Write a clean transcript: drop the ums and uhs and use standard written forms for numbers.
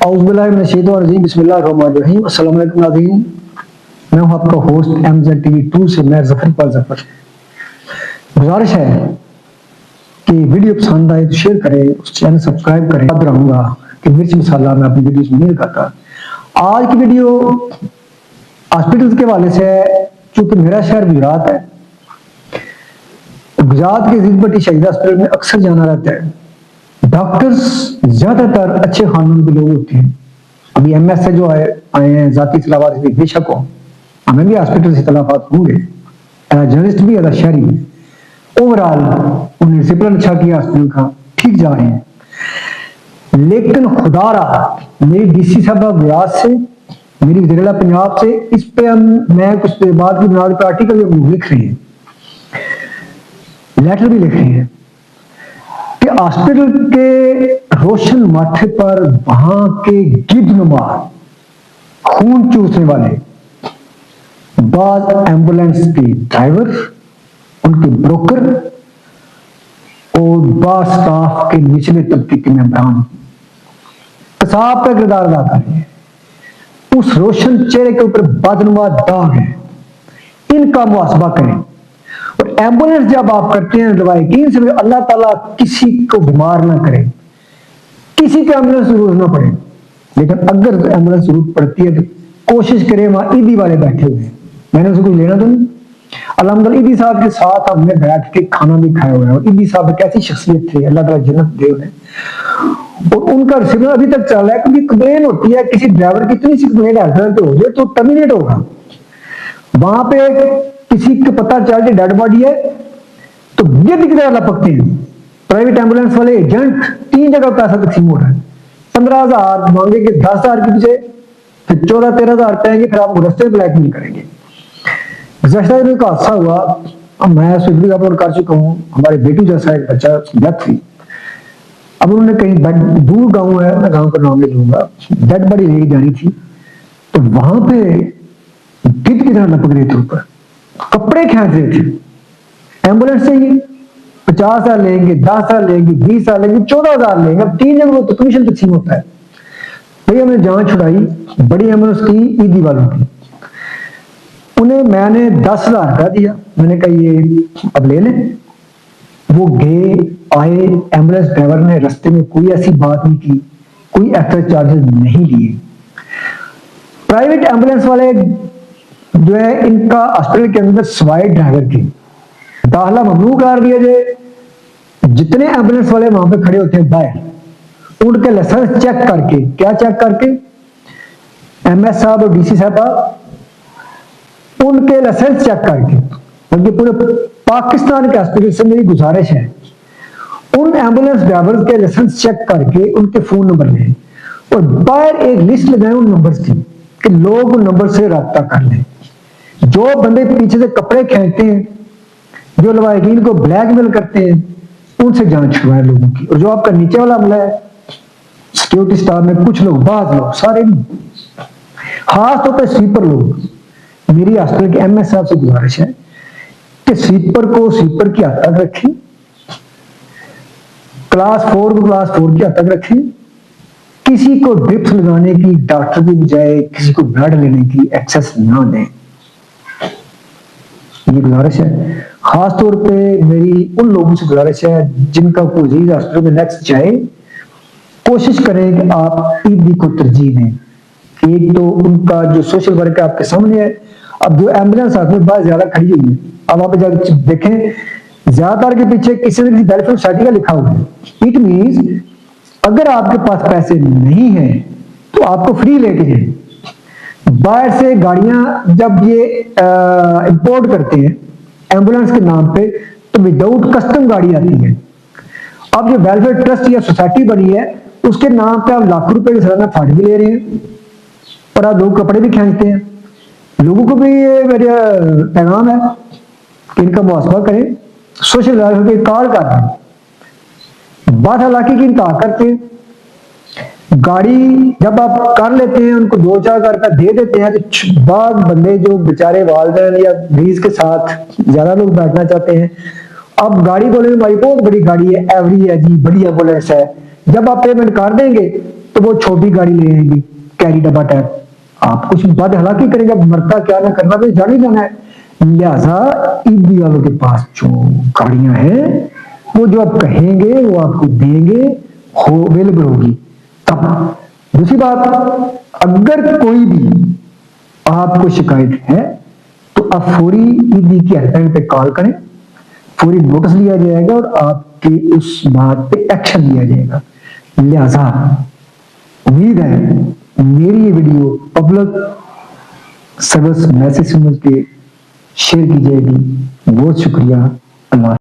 बिस्मिल्लाहिर्रहमानिर्रहीम। अस्सलाम वालेकुम नाज़रीन, मैं हूं आपका होस्ट MZ TV 2 से मैं ज़फर इकबाल ज़फर। गुजारिश है कि वीडियो पसंद आए तो शेयर करें, उस चैनल सब्सक्राइब करें। याद रहूंगा कि मिर्च मसाला मैं अपनी वीडियोस में नहीं लगाता। आज की वीडियो हॉस्पिटल के हवाले से है, चूंकि मेरा शहर गुजरात है। गुजरात के ज़िंदगी शहीद हॉस्पिटल में अक्सर जाना रहता है। डॉक्टर्स ज्यादातर अच्छे खानदान के लोग होते हैं। अभी MS से जो आए हैं, जाती इतलाफात से बेशक हो, हमें भी हॉस्पिटल से इतलाफात होंगे, जर्नलिस्ट भी अगर शहरी भी। ओवरऑल उन्हें डिसिप्लिन अच्छा किया हॉस्पिटल का, ठीक जा रहे हैं। लेकिन खुदारा मेरी DC साहबा गुजरात से, मेरी वज़ीर पंजाब से, इस पे मैं कुछ देर बाद की बुनियाद पर आर्टिकल लिख रही है, लेटर भी लिख रही है कि हॉस्पिटल के रोशन माथे पर वहां के गिद्धनुमा खून चूसने वाले बाज एम्बुलेंस के ड्राइवर, उनके ब्रोकर और बाज स्टाफ के निचले तबके के मेंबरान कसाब का किरदार अदा कर रहे हैं। उस रोशन चेहरे के ऊपर बदनुमा दाग है, इनका मुहासबा करें। और एम्बुलेंस जब आप करते हैं यकीन से अल्लाह ताला किसी को बीमार ना करे, किसी को एम्बुलेंस जरूरत ना पड़े, लेकिन अगर एम्बुलेंस जरूरत पड़ती है तो कोशिश करें। वहां ईदी वाले बैठे हुए हैं, मैंने उसे कुछ लेना तो नहीं। अल्हम्दुलिल्लाह ईदी साहब के साथ हमने बैठ के खाना भी खाया हुआ है। और ईदी साहब कैसी शख्सियत थे, अल्लाह ताला जन्नत दे उन्हें। और उनका रिसीवर अभी तक चल रहा है। कभी कंप्लेन होती है किसी ड्राइवर की, इतनी सी कंप्लेन एक्सीडेंट हो जाए तो टर्मिनेट होगा। वहां पे किसी को पता चल जाए डेड बॉडी है तो गिद्ध की तरह लपकते हैं। प्राइवेट एम्बुलेंस वाले एजेंट 3 जगह पैसा तकसीम हो रहा है। 15,000 मांगेंगे, 10,000 के पीछे, फिर 14-13,000 कहेंगे, फिर आपको रस्ते ब्लैकमेल करेंगे। गुज़श्ता दिन का हादसा हुआ, अब मैं स्विफ्ट का अपलोड कर चुका हूँ। हमारे बेटू जैसा एक बच्चा डेथ हुई। अब उन्होंने कहीं दूर गाँव है, मैं गाँव का नाम नहीं लूंगा, डेड बॉडी लेके जानी थी। तो वहां पे गिद्ध की तरह लपक रहे थे, ऊपर कपड़े खींच रहे थे। एम्बुलेंस से ही 50,000 लेंगे, 10,000 लेंगे, 20,000 लेंगे, 14,000 लेंगे। अब 3 जगह तो कमीशन तकसीम होता है। भैया हमने जान छुड़ाई बड़ी एम्बुलेंस की, ईदी वालों की। उन्हें मैंने 10,000 का दिया, मैंने कहा ये अब ले लें। वो गए आए, एम्बुलेंस ड्राइवर ने रास्ते में कोई ऐसी बात नहीं की, कोई एक्स्ट्रा चार्जेस नहीं लिए। प्राइवेट एम्बुलेंस वाले जो है, इनका हॉस्पिटल के अंदर सवाई ड्राइवर की दाखिला ममनू कर दिया जाए। जितने एम्बुलेंस वाले वहां पे खड़े होते हैं बाहर, उनके लाइसेंस चेक करके, क्या चेक करके, MS साहब और DC साहब उनके लाइसेंस चेक करके, बल्कि पूरे पाकिस्तान के हॉस्पिटल से मेरी गुजारिश है, उन एम्बुलेंस ड्राइवर के लाइसेंस चेक करके उनके फोन नंबर लें और बाहर एक लिस्ट लगाएं उन नंबर की कि लोग उन नंबर से रब्ता कर लें। जो बंदे पीछे से कपड़े खींचते हैं, जो लवाकिन को ब्लैकमेल करते हैं, उनसे जांच छुड़वाएं लोगों की। और जो आपका नीचे वाला अमला है, सिक्योरिटी स्टाफ में कुछ लोग, बाज लोग, सारे नहीं, खास तौर पर स्वीपर लोग, मेरी हॉस्पिटल के MS साहब से गुजारिश है कि स्वीपर को स्वीपर की हद तक रखें, क्लास 4 को क्लास 4 की हद तक रखें। किसी को ड्रिप्स लगाने की डॉक्टर की बजाय किसी को ब्लड लेने की एक्सेस ना दें, ये गुजारिश है। खास तौर पे मेरी उन लोगों से गुजारिश है जिनका कोई अजीज हॉस्पिटल में नेक्स्ट जाए, कोशिश करें कि आप ईदी को तरजीह दें। एक तो उनका जो सोशल वर्क है आपके सामने है। अब जो एम्बुलेंस हॉस्पिटल में बहुत ज्यादा खड़ी हुई है, अब आप जब देखें ज्यादातर के पीछे किसी न किसी वेलफेयर सोसाइटी का लिखा हुआ है। इट मीन्स अगर आपके पास पैसे नहीं है तो आपको फ्री लेके जाए। बाहर से गाड़ियां जब ये इंपोर्ट करते हैं एम्बुलेंस के नाम पे, तो विदाउट कस्टम गाड़ी आती है। अब जो वेलफेयर ट्रस्ट या सोसाइटी बनी है, उसके नाम पे आप लाखों रुपए की सालाना फंड भी ले रहे हैं और आप लोग कपड़े भी खींचते हैं। लोगों को भी ये मेरा पैगाम है कि इनका मुहासबा करें। सोशल वेलफेयर के कॉल कर रहे हैं, बात हालांकि की इंतहा करते हैं। गाड़ी जब आप कर लेते हैं, उनको 2-4 रुपया दे देते हैं, तो बाद बंदे जो बेचारे वालिदैन या मरीज के साथ ज्यादा लोग बैठना चाहते हैं, अब गाड़ी बोले हमारी बहुत बड़ी गाड़ी है, एवरी है जी, बड़ी एम्बुलेंस है, जब आप पेमेंट कर देंगे تو وہ چھوٹی گاڑی لے آئیں گے کیری ڈبا ٹائپ. آپ کچھ بد ہلاکی کریں گے, مرتا کیا نہ کرنا تو جانے جانا ہے. لہذا عیدی والوں کے پاس جو گاڑیاں ہیں وہ جو آپ کہیں گے وہ آپ کو دیں گے, اویلیبل ہوگی تب. دوسری بات, اگر کوئی بھی آپ کو شکایت ہے تو آپ فوری عیدی کی ہیلپ لائن پہ کال کریں, فوری نوٹس لیا جائے گا اور آپ کی اس بات پہ ایکشن لیا جائے گا. لہذا امید ہے میری یہ ویڈیو پبلک سروس میسج سمجھ کے شیئر کی جائے گی. بہت شکریہ. اللہ